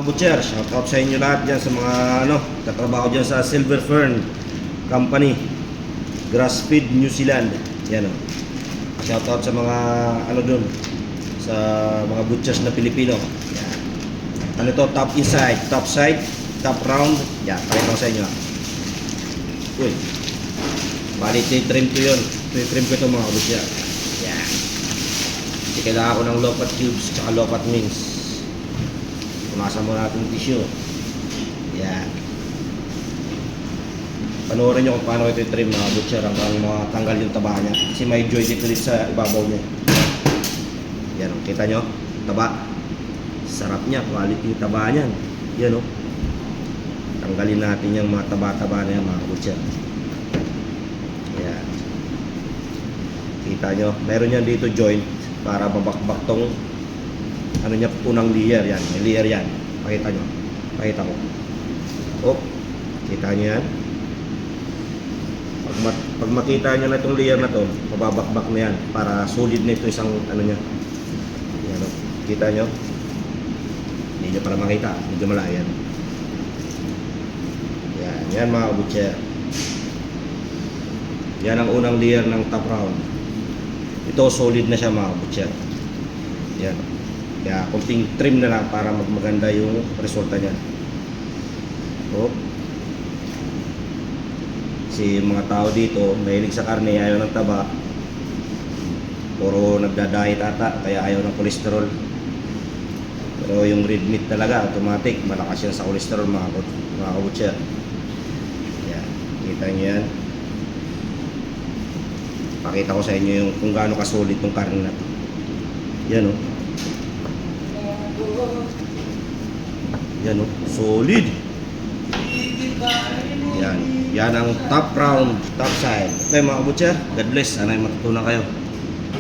Mga butcher, shout out sa inyo lahat dyan sa mga katrabaho dyan sa Silver Fern Company, Grass Feed New Zealand. Yan o. Shout out sa mga dun, sa mga butchers na Pilipino. Yan. Ano to? Top inside, top side, top round. Yan, pakita ko sa inyo. Uy. Bali, trim ko yun. Trim ko ito mga butcher. Yan. Kasi kailangan ko ng low-fat cubes at low-fat wings. Punasan mo natin yung tissue. Yan. Panoorin nyo kung paano ito i-trim mga butcher hanggang matanggal yung taba niya. Kasi may joy dito sa ibabaw niya. Yan, kita nyo? Taba. Sarap niya. Quality yung taba niyan. Yan o. Tanggalin natin yung mga taba-taba na yan mga butcher. Yan. Kita nyo? Meron yan dito joint para babakbak tong niya, unang layer yan. May layer yan. Pakita nyo. Pakita ko. Oh. Kita nyo yan. Pag makita nyo na itong layer na to, mababakbak na yan. Para solid na ito isang niya. Yan o. Kita nyo. Hindi nyo para makita. Medyo malayan. Yan. Yan mga butcher. Yan ang unang layer ng top round. Ito solid na siya mga butcher. Yan. Kaya kunting trim na lang para maganda yung resulta niya. Oh. Kasi mga tao dito, mahilig sa karne, ayaw ng taba. Puro nagda-diet ata, kaya ayaw ng kolesterol. Pero yung red meat talaga, automatic, malakas yan sa kolesterol mga kabutcher. Yan, kita nyo yan. Pakita ko sa inyo yung kung gaano kasolid tong karne na to. Yan o. Yan o, solid. Yan, yan ang top round, top side. Okay mga butcher, God bless. Sana ay matutunan kayo.